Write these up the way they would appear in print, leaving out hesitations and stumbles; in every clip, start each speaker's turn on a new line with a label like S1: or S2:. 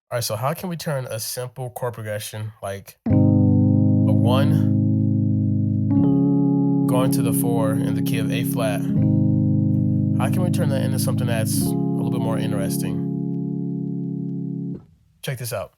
S1: All right, so how can we turn a simple chord progression like a one going to the four in the key of A flat? How can we turn that into something that's a little bit more interesting? Check this out.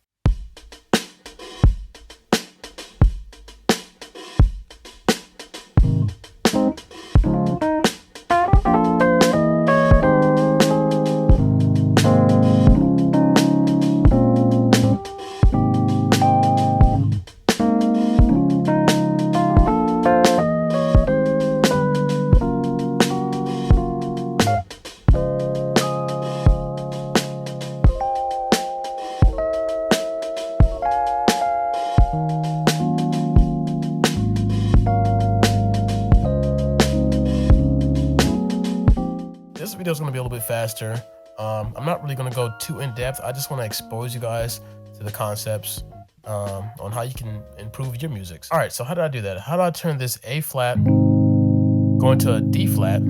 S1: This video is going to be a little bit faster. I'm not really going to go too in depth. I just want to expose you guys to the concepts on how you can improve your music. All right, so how do I do that? How do I turn this A flat going to a D flat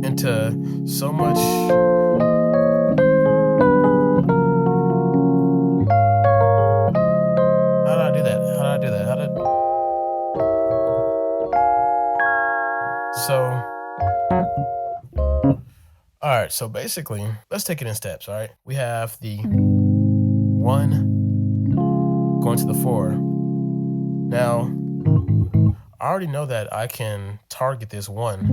S1: into so much? How do I do that? How do I do that? So, all right, so basically, let's take it in steps, all right? We have the one going to the four. Now, I already know that I can target this one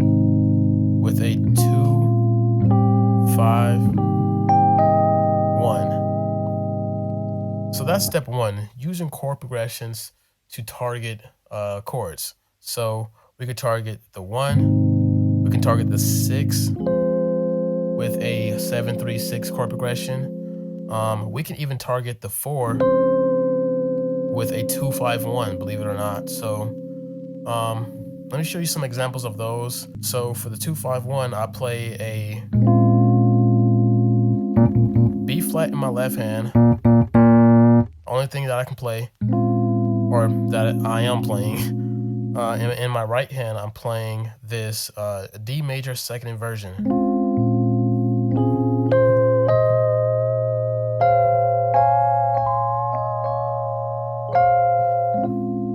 S1: with a 2, 5, 1. So that's step one, using chord progressions to target chords. So we could target the 1, we can target the 6 with a 7-3-6 chord progression. We can even target the 4 with a 2-5-1, believe it or not. So let me show you some examples of those. So for the 2-5-1, I play a B flat in my left hand. Only thing that I can play, or that I am playing, in my right hand, I'm playing this D major second inversion.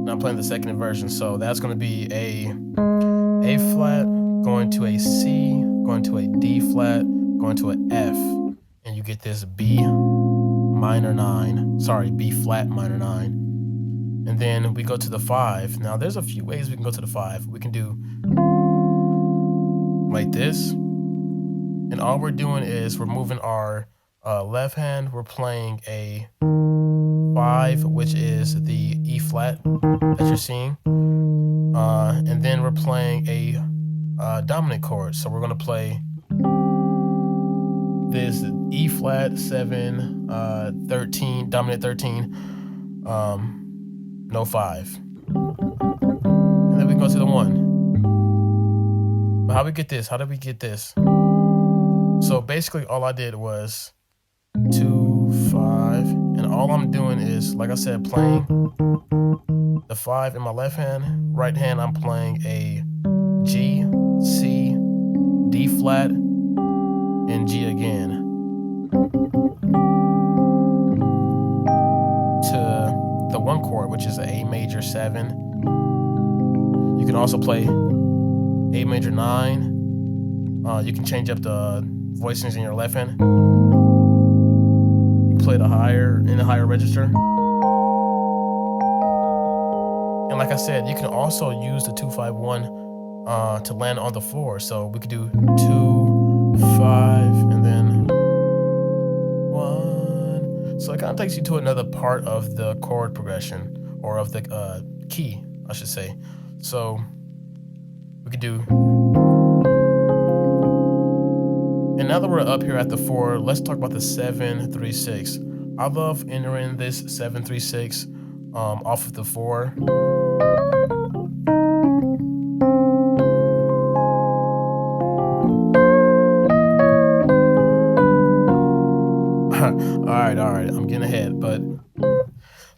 S1: And I'm playing the second inversion, so that's going to be a flat going to a C, going to a D flat, going to an F, and you get this B minor 9. Sorry, B flat minor 9. And then we go to the 5. Now there's a few ways we can go to the 5. We can do like this, and all we're doing is we're moving our left hand. We're playing a 5, which is the E flat that you're seeing, and then we're playing a dominant chord. So we're going to play this E flat 7, 13, dominant 13, no 5, and then we go to the 1. But how we get this? How did we get this? So basically all I did was 2, 5, and all I'm doing is, like I said, playing the 5 in my left hand. Right hand, I'm playing a G, C, D flat, and G again to the 1 chord, which is A major 7. You can also play A major 9. You can change up the voicings in your left hand. You can play the higher in the higher register. And like I said, you can also use the 2-5-1 to land on the floor. So we could do 2, 5, and then 1. So it kind of takes you to another part of the chord progression, or of the key, I should say. So we could do. And now that we're up here at the 4, let's talk about the 7-3-6. I love entering this 7-3-6 off of the 4. All right, I'm getting ahead, but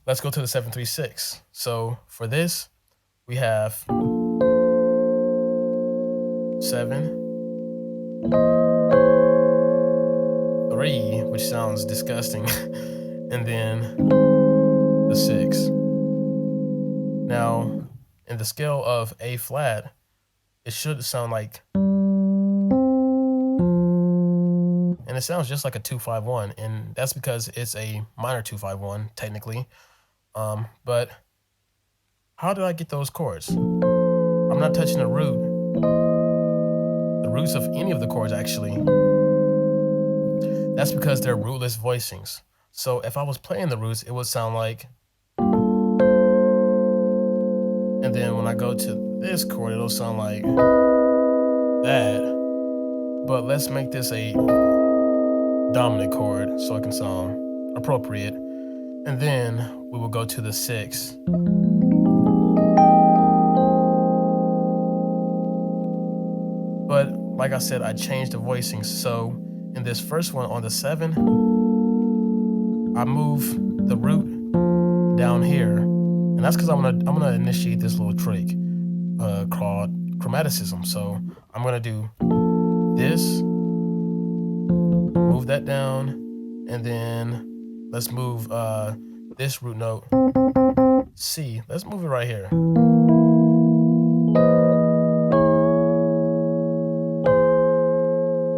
S1: let's go to the 7-3-6. So for this, we have 7, 3, 3, which sounds disgusting, and then the 6. Now, in the scale of A flat, it should sound like, and it sounds just like a 2-5-1, and that's because it's a minor 2-5-1 technically. But how did I get those chords? I'm not touching the roots of any of the chords actually. That's because they're rootless voicings. So if I was playing the roots, it would sound like, and then when I go to this chord, it'll sound like that. But let's make this a dominant chord so it can sound appropriate. And then we will go to the 6. But like I said, I changed the voicings. So in this first one on the 7, I move the root down here. And that's because I'm gonna initiate this little trick called chromaticism. So I'm gonna do this, move that down, and then let's move this root note C. Let's move it right here.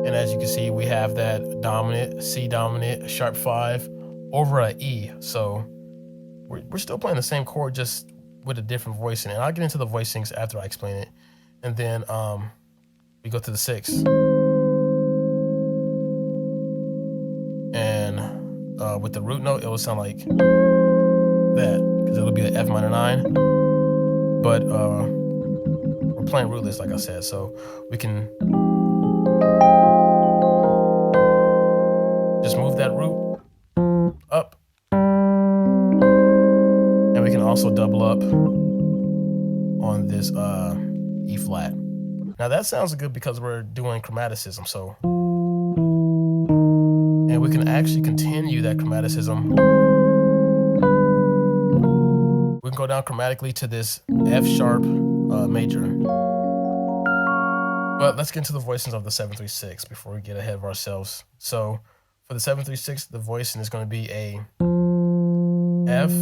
S1: And as you can see, we have that dominant, C dominant, sharp 5 over a E. So we're still playing the same chord, just with a different voicing. And I'll get into the voicings after I explain it. And then we go to the 6. And with the root note, it will sound like that, because it'll be the F minor 9. But we're playing rootless, like I said, so we can just move that root up, and we can also double up on this E flat. Now that sounds good because we're doing chromaticism, so, and we can actually continue that chromaticism. We can go down chromatically to this F sharp major. But let's get into the voicings of the 7-3-6 before we get ahead of ourselves. So for the 7-3-6, the voicing is going to be a F,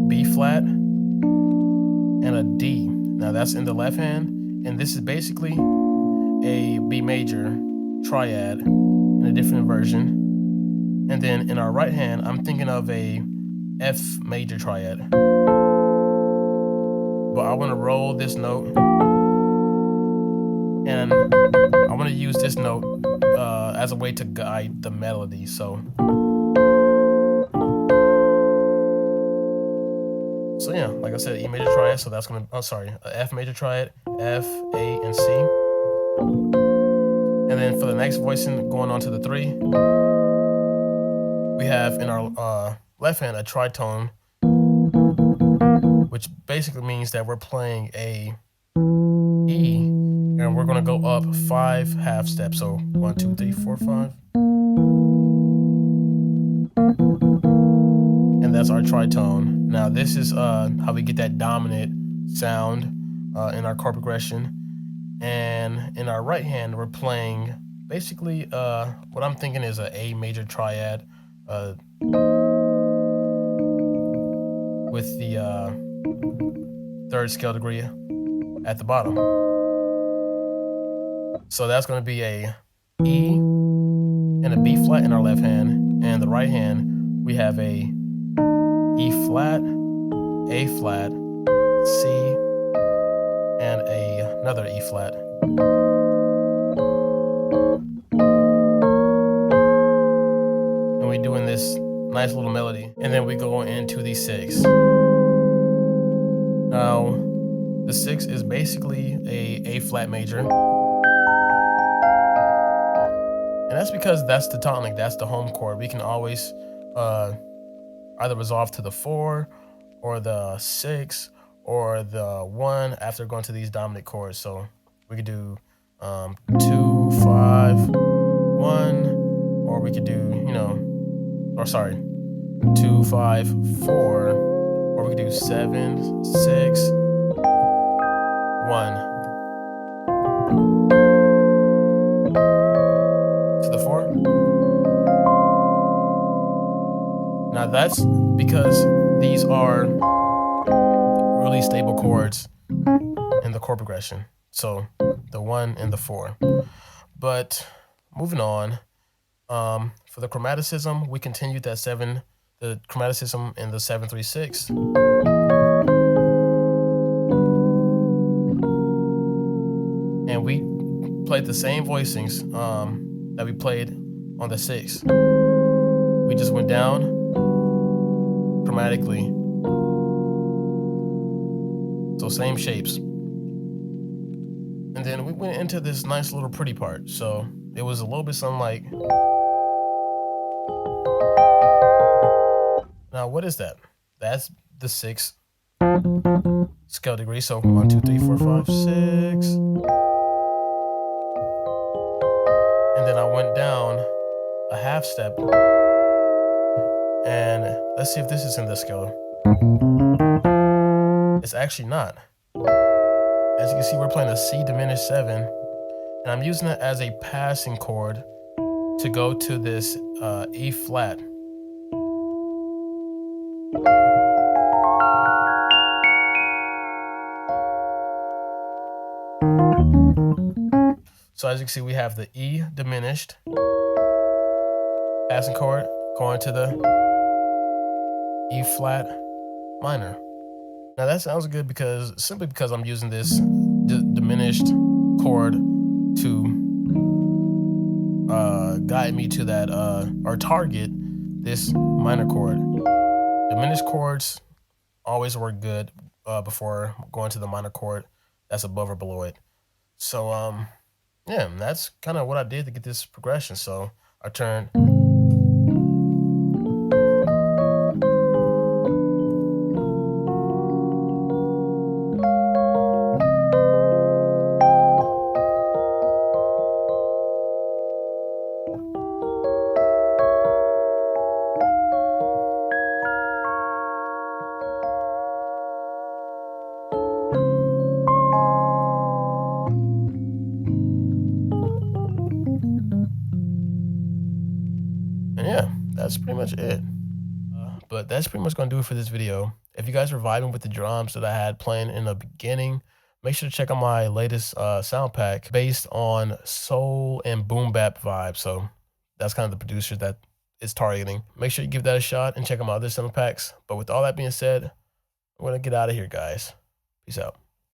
S1: B flat, and a D. Now that's in the left hand, and this is basically a B major triad in a different version. And then in our right hand, I'm thinking of a F major triad. But I want to roll this note, and I want to use this note as a way to guide the melody. So yeah, like I said, E major triad, so that's gonna, F major triad, F, A, and C. And then for the next voicing, going on to the 3, we have in our left hand a tritone, which basically means that we're playing a E, and we're gonna go up 5 half steps. So 1, 2, 3, 4, 5. And that's our tritone. Now this is how we get that dominant sound in our chord progression. And in our right hand, we're playing basically what I'm thinking is an A major triad with the 3rd scale degree at the bottom. So that's going to be a E and a B flat in our left hand, and the right hand we have a E flat, A flat, C, and another E flat. And we're doing this nice little melody, and then we go into the 6. Now the 6 is basically a flat major, and that's because that's the tonic, that's the home chord. We can always either resolve to the 4 or the 6 or the 1 after going to these dominant chords. So we could do 2, 5, 1, or we could do, 2, 5, 4, or we could do 7, 6, 1. To the 4. Now that's because these are really stable chords in the chord progression. So the 1 and the 4. But moving on, for the chromaticism, we continued the chromaticism in the 7-3-6. And we played the same voicings that we played on the 6. We just went down chromatically. So same shapes. And then we went into this nice little pretty part. So it was a little bit something like. Now, what is that? That's the 6 scale degree. So 1, 2, 3, 4, 5, 6. And then I went down a half step. And let's see if this is in this scale. It's actually not. As you can see, we're playing a C diminished 7. And I'm using it as a passing chord to go to this E flat. So as you can see, we have the E diminished passing chord going to the E flat minor. Now that sounds good simply because I'm using this diminished chord to guide me to that or target this minor chord. Diminished chords always work good before going to the minor chord that's above or below it. So yeah, that's kind of what I did to get this progression. So I turned. And yeah, that's pretty much it. But that's pretty much going to do it for this video. If you guys are vibing with the drums that I had playing in the beginning, make sure to check out my latest sound pack based on soul and boom bap vibes. So that's kind of the producer that it's targeting. Make sure you give that a shot and check out my other sound packs. But with all that being said, I'm going to get out of here, guys. Peace out.